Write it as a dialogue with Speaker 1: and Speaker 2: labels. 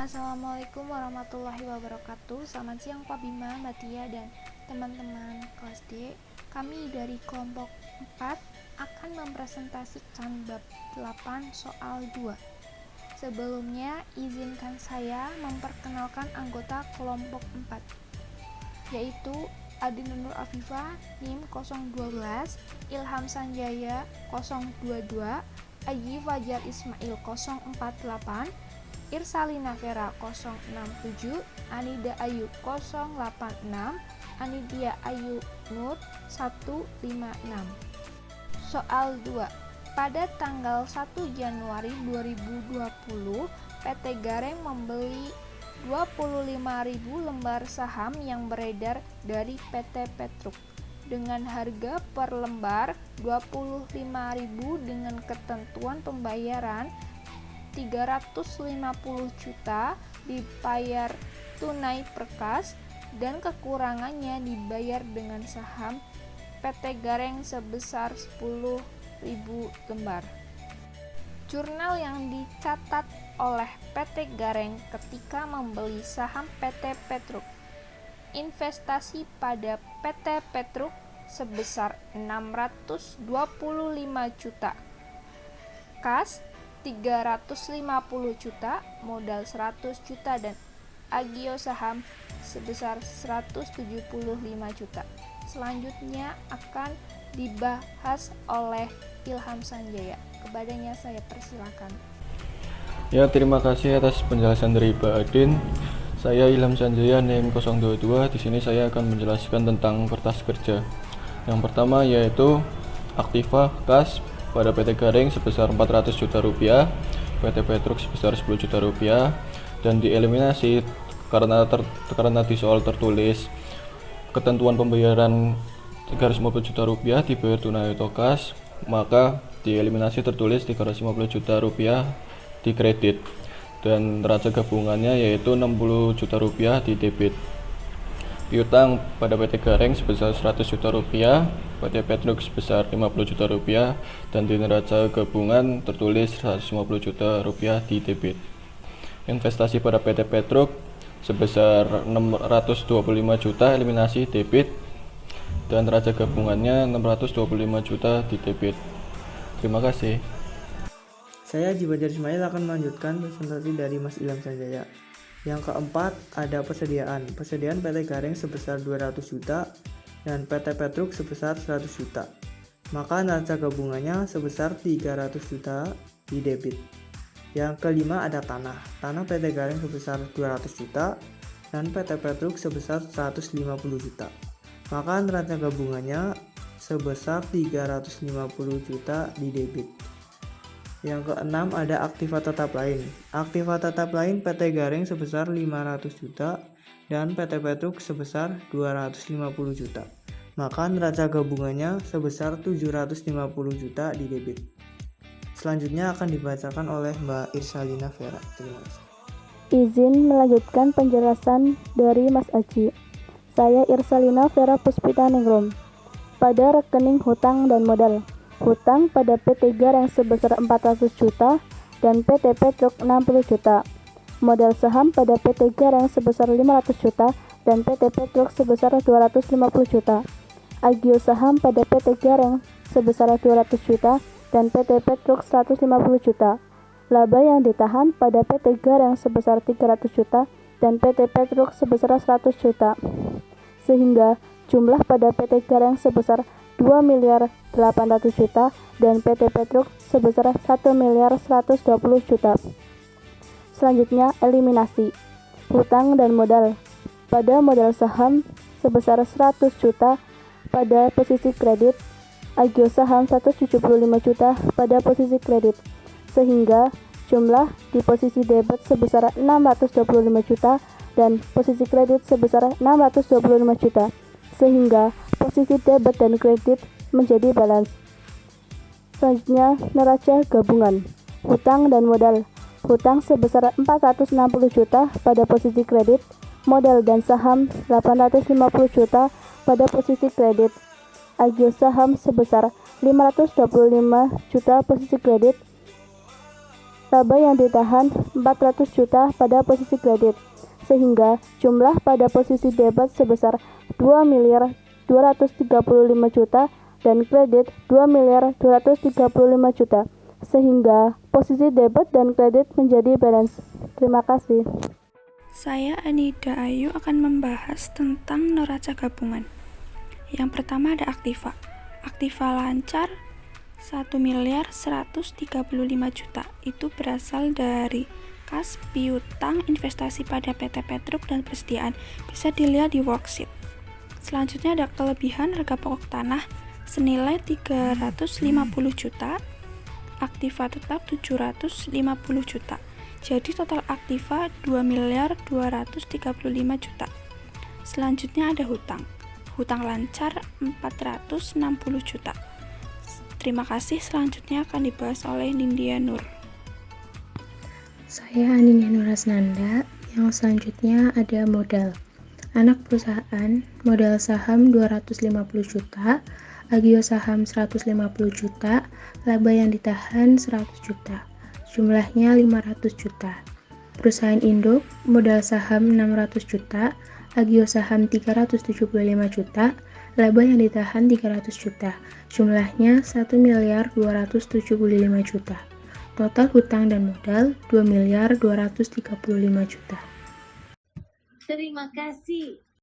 Speaker 1: Assalamualaikum warahmatullahi wabarakatuh. Selamat siang Pak Bima, Mbak Tia, dan teman-teman kelas D. Kami dari kelompok 4 akan mempresentasikan bab 8 soal 2. Sebelumnya, izinkan saya memperkenalkan anggota kelompok 4, yaitu Adin Nur Afifah, NIM 012, Ilham Sanjaya 022, Aji Fajar Ismail 048, Irsalina Vera 067, Anida Ayu 086, Anidia Ayu Nur 156. Soal 2. Pada tanggal 1 Januari 2020, PT Gareng membeli 25.000 lembar saham yang beredar dari PT Petruk dengan harga per lembar 25.000 dengan ketentuan pembayaran 350 juta dibayar tunai per kas dan kekurangannya dibayar dengan saham PT Gareng sebesar 10.000 lembar. Jurnal yang dicatat oleh PT Gareng ketika membeli saham PT Petruk. Investasi pada PT Petruk sebesar 625 juta. Kas 350 juta, modal 100 juta, dan agio saham sebesar 175 juta. Selanjutnya akan dibahas oleh Ilham Sanjaya. Kepadanya saya persilakan.
Speaker 2: Ya, terima kasih atas penjelasan dari Pak Adin. Saya Ilham Sanjaya, NIM 022. Di sini saya akan menjelaskan tentang kertas kerja. Yang pertama yaitu aktiva kas pada PT Gareng sebesar 400 juta rupiah, PT Petruk sebesar 10 juta rupiah, dan dieliminasi karena di soal tertulis ketentuan pembayaran 350 juta rupiah dibayar tunai atau kas, maka dieliminasi tertulis 350 juta rupiah di kredit dan neraca gabungannya yaitu 60 juta rupiah di debit. Piutang pada PT Gareng sebesar 100 juta rupiah, PT Petruk sebesar 50 juta rupiah, dan di neraca gabungan tertulis 150 juta rupiah di debit. Investasi pada PT Petruk sebesar 625 juta eliminasi debit, dan neraca gabungannya 625 juta di debit. Terima kasih.
Speaker 3: Saya Aji Fajar Ismail akan melanjutkan presentasi dari Mas Ilham Sanjaya. Yang keempat, ada persediaan. Persediaan PT Gareng sebesar 200 juta dan PT Petruk sebesar 100 juta. Maka neraca gabungannya sebesar 300 juta di debit. Yang kelima, ada tanah. Tanah PT Gareng sebesar 200 juta dan PT Petruk sebesar 150 juta. Maka neraca gabungannya sebesar 350 juta di debit. Yang keenam, ada aktiva tetap lain. Aktiva tetap lain PT Gareng sebesar 500 juta dan PT Petruk sebesar 250 juta. Maka neraca gabungannya sebesar 750 juta di debit. Selanjutnya akan dibacakan oleh Mbak Irsalina Vera. Terima kasih.
Speaker 4: Izin melanjutkan penjelasan dari Mas Aji. Saya Irsalina Vera Puspita Ningrum. Pada rekening hutang dan modal. Hutang pada PT Gareng sebesar 400 juta dan PT Petruk 60 juta. Modal saham pada PT Gareng sebesar 500 juta dan PT Petruk sebesar 250 juta. Agio saham pada PT Gareng sebesar 200 juta dan PT Petruk 150 juta. Laba yang ditahan pada PT Gareng sebesar 300 juta dan PT Petruk sebesar 100 juta. Sehingga jumlah pada PT Gareng sebesar 2 miliar 800 juta dan PT Petruk sebesar 1 miliar 120 juta. Selanjutnya, eliminasi hutang dan modal. Pada modal saham sebesar 100 juta pada posisi kredit, agio saham 175 juta pada posisi kredit, sehingga jumlah di posisi debit sebesar 625 juta dan posisi kredit sebesar 625 juta, sehingga posisi debit dan kredit menjadi balance. Selanjutnya, neraca gabungan. Hutang dan modal. Hutang sebesar 460 juta pada posisi kredit, modal dan saham 850 juta pada posisi kredit. Agio saham sebesar 525 juta posisi kredit, laba yang ditahan 400 juta pada posisi kredit, sehingga jumlah pada posisi debit sebesar 2 miliar 235 juta dan kredit 2 miliar 235 juta, sehingga posisi debit dan kredit menjadi balance. Terima kasih.
Speaker 5: Saya Anida Ayu akan membahas tentang neraca gabungan. Yang pertama ada aktiva. Aktiva lancar 1 miliar 135 juta. Itu berasal dari kas, piutang, investasi pada PT Petruk dan persediaan. Bisa dilihat di worksheet. Selanjutnya ada kelebihan harga pokok tanah senilai 350 juta. Aktiva tetap 750 juta. Jadi total aktiva 2 miliar 235 juta. Selanjutnya ada hutang. Hutang lancar 460 juta. Terima kasih, selanjutnya akan dibahas oleh Nindya Nur.
Speaker 6: Saya Aninya Nurasnanda. Yang selanjutnya ada modal. Anak perusahaan, modal saham 250 juta, agio saham 150 juta, laba yang ditahan 100 juta. Jumlahnya 500 juta. Perusahaan induk, modal saham 600 juta, agio saham 375 juta, laba yang ditahan 300 juta. Jumlahnya 1 miliar 275 juta. Total hutang dan modal 2 miliar 235 juta.
Speaker 7: Terima kasih.